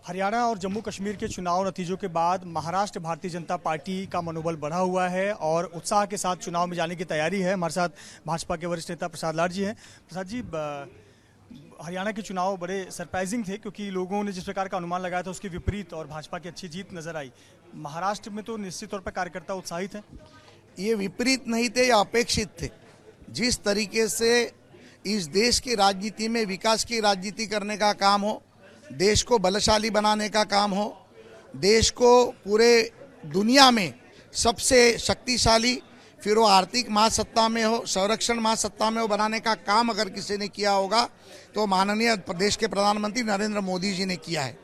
हरियाणा और जम्मू कश्मीर के चुनाव नतीजों के बाद महाराष्ट्र भारतीय जनता पार्टी का मनोबल बढ़ा हुआ है और उत्साह के साथ चुनाव में जाने की तैयारी है। हमारे साथ भाजपा के वरिष्ठ नेता प्रसाद लाड जी हैं। प्रसाद जी, हरियाणा के चुनाव बड़े सरप्राइजिंग थे क्योंकि लोगों ने जिस प्रकार का अनुमान लगाया था उसके विपरीत और भाजपा की अच्छी जीत नजर आई। महाराष्ट्र में तो निश्चित तौर पर कार्यकर्ता उत्साहित हैं। ये विपरीत नहीं थे, ये अपेक्षित थे। जिस तरीके से इस देश की राजनीति में विकास की राजनीति करने का काम हो, देश को बलशाली बनाने का काम हो, देश को पूरे दुनिया में सबसे शक्तिशाली, फिर वो आर्थिक महासत्ता में हो, संरक्षण महासत्ता में हो बनाने का काम अगर किसी ने किया होगा तो माननीय प्रदेश के प्रधानमंत्री नरेंद्र मोदी जी ने किया है।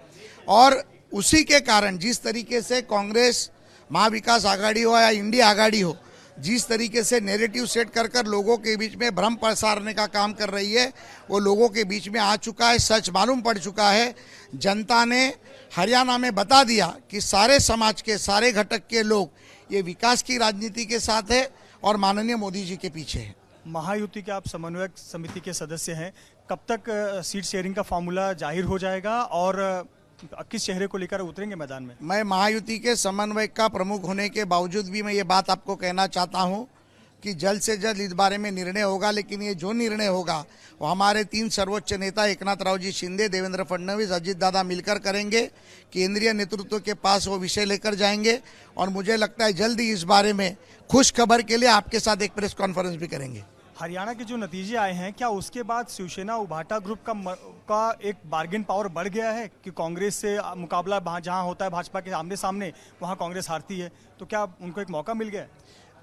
और उसी के कारण जिस तरीके से कांग्रेस महाविकास आघाड़ी हो या इंडिया आघाड़ी हो, जिस तरीके से नैरेटिव सेट कर कर लोगों के बीच में भ्रम प्रसारने का काम कर रही है, वो लोगों के बीच में आ चुका है, सच मालूम पड़ चुका है। जनता ने हरियाणा में बता दिया कि सारे समाज के सारे घटक के लोग ये विकास की राजनीति के साथ है और माननीय मोदी जी के पीछे है। महायुति के आप समन्वयक समिति के सदस्य हैं, कब तक सीट शेयरिंग का फॉर्मूला जाहिर हो जाएगा और किस चेहरे को लेकर उतरेंगे मैदान में? मैं महायुति के समन्वयक का प्रमुख होने के बावजूद भी मैं ये बात आपको कहना चाहता हूँ कि जल्द से जल्द इस बारे में निर्णय होगा, लेकिन ये जो निर्णय होगा वो हमारे 3 सर्वोच्च नेता एकनाथ राव जी शिंदे, देवेंद्र फडणवीस, अजित दादा मिलकर करेंगे। केंद्रीय नेतृत्व के पास वो विषय लेकर जाएंगे और मुझे लगता है जल्द ही इस बारे में खुश खबर के लिए आपके साथ एक प्रेस कॉन्फ्रेंस भी करेंगे। हरियाणा के जो नतीजे आए हैं, क्या उसके बाद शिवसेना उभाटा ग्रुप का एक बार्गेन पावर बढ़ गया है कि कांग्रेस से मुकाबला जहां होता है भाजपा के आमने सामने, वहां कांग्रेस हारती है, तो क्या उनको एक मौका मिल गया?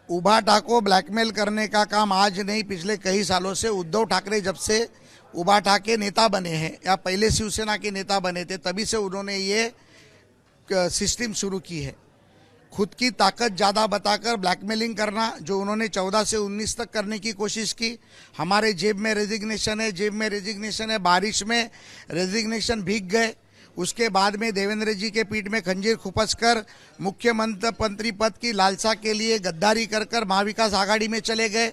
उभाटा को ब्लैकमेल करने का काम आज नहीं, पिछले कई सालों से उद्धव ठाकरे जब से उभाटा के नेता बने हैं या पहले शिवसेना के नेता बने थे तभी से उन्होंने ये सिस्टम शुरू की है। खुद की ताकत ज़्यादा बताकर ब्लैकमेलिंग करना, जो उन्होंने 14 से 19 तक करने की कोशिश की। हमारे जेब में रेजिग्नेशन है, जेब में रेजिग्नेशन है, बारिश में रेजिग्नेशन भीग गए। उसके बाद में देवेंद्र जी के पीठ में खंजीर खुपस कर मुख्यमंत्री पद की लालसा के लिए गद्दारी कर कर महाविकास आघाड़ी में चले गए।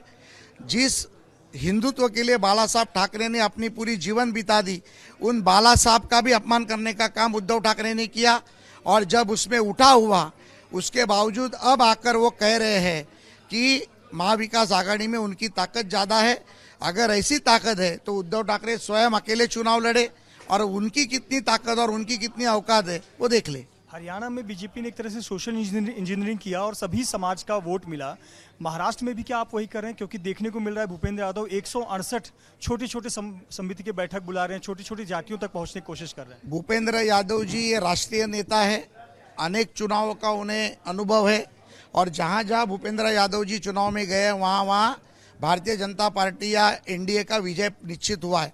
जिस हिंदुत्व के लिए बाला साहब ठाकरे ने अपनी पूरी जीवन बिता दी, उन बाला साहब का भी अपमान करने का काम उद्धव ठाकरे ने किया। और जब उसमें उठा हुआ, उसके बावजूद अब आकर वो कह रहे हैं कि महाविकास आघाड़ी में उनकी ताकत ज़्यादा है। अगर ऐसी ताकत है तो उद्धव ठाकरे स्वयं अकेले चुनाव लड़े और उनकी कितनी ताकत और उनकी कितनी औकात है वो देख ले। हरियाणा में बीजेपी ने एक तरह से सोशल इंजीनियरिंग किया और सभी समाज का वोट मिला। महाराष्ट्र में भी क्या आप वही कर रहे हैं? क्योंकि देखने को मिल रहा है भूपेंद्र यादव 168 छोटे छोटे समिति के बैठक बुला रहे हैं, छोटी छोटी जातियों तक पहुंचने की कोशिश कर रहे हैं। भूपेंद्र यादव जी ये राष्ट्रीय नेता है, अनेक चुनावों का उन्हें अनुभव है और जहाँ जहाँ भूपेंद्र यादव जी चुनाव में गए वहाँ भारतीय जनता पार्टी या एनडीए का विजय निश्चित हुआ है।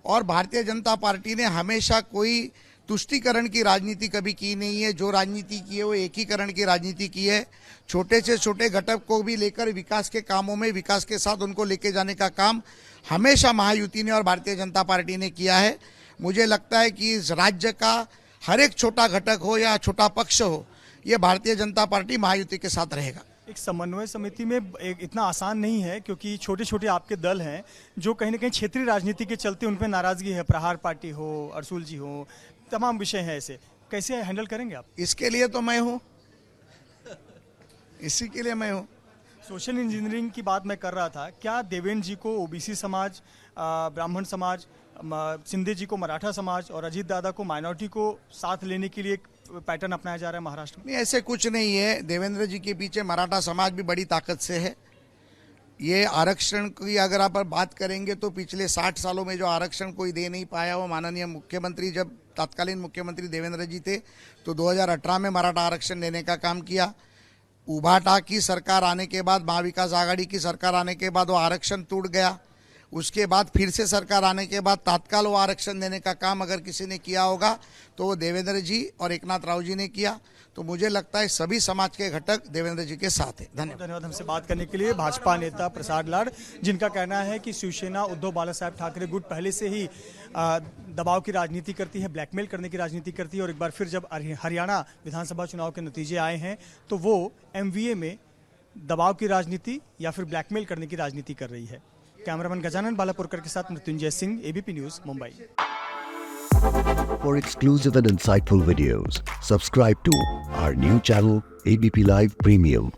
और भारतीय जनता पार्टी ने हमेशा कोई तुष्टीकरण की राजनीति कभी की नहीं है। जो राजनीति की है वो एकीकरण की राजनीति की है। छोटे से छोटे घटक को भी लेकर विकास के कामों में विकास के साथ उनको लेके जाने का काम हमेशा महायुति ने और भारतीय जनता पार्टी ने किया है। मुझे लगता है कि इस राज्य का हर एक छोटा घटक हो या छोटा पक्ष हो, ये भारतीय जनता पार्टी महायुति के साथ रहेगा। एक समन्वय समिति में इतना आसान नहीं है क्योंकि छोटे छोटे आपके दल हैं जो कहीं ना कहीं क्षेत्रीय राजनीति के चलते उन पर नाराजगी है। प्रहार पार्टी हो, अरसूल जी हो, तमाम विषय हैं। ऐसे कैसे हैंडल करेंगे आप? इसके लिए तो मैं हूँ, इसी के लिए मैं हूँ। सोशल इंजीनियरिंग की बात मैं कर रहा था। क्या देवेंद्र जी को ओबीसी समाज, ब्राह्मण समाज, शिंदे जी को मराठा समाज और अजीत दादा को माइनॉरिटी को साथ लेने के लिए एक पैटर्न अपनाया जा रहा है महाराष्ट्र में? नहीं, ऐसे कुछ नहीं है। देवेंद्र जी के पीछे मराठा समाज भी बड़ी ताकत से है। ये आरक्षण की अगर आप बात करेंगे तो पिछले 60 सालों में जो आरक्षण कोई दे नहीं पाया, वो माननीय मुख्यमंत्री, जब तत्कालीन मुख्यमंत्री देवेंद्र जी थे तो 2018 में मराठा आरक्षण देने का काम किया। उभाटा की सरकार आने के बाद, महाविकास आघाड़ी की सरकार आने के बाद वो आरक्षण टूट गया। उसके बाद फिर से सरकार आने के बाद तत्काल वो आरक्षण देने का काम अगर किसी ने किया होगा तो वो देवेंद्र जी और एकनाथ राव जी ने किया। तो मुझे लगता है सभी समाज के घटक देवेंद्र जी के साथ है। धन्यवाद हमसे बात करने के लिए भाजपा नेता प्रसाद लाड, जिनका कहना है कि शिवसेना उद्धव बाला साहब ठाकरे गुट पहले से ही दबाव की राजनीति करती है, ब्लैकमेल करने की राजनीति करती है और एक बार फिर जब हरियाणा विधानसभा चुनाव के नतीजे आए हैं तो वो एमवीए में दबाव की राजनीति या फिर ब्लैकमेल करने की राजनीति कर रही है। कैमरामैन गजानन बालापुरकर के साथ Mrityunjay Singh, ABP news, Mumbai. For exclusive and insightful videos, subscribe to our new channel ABP Live Premium.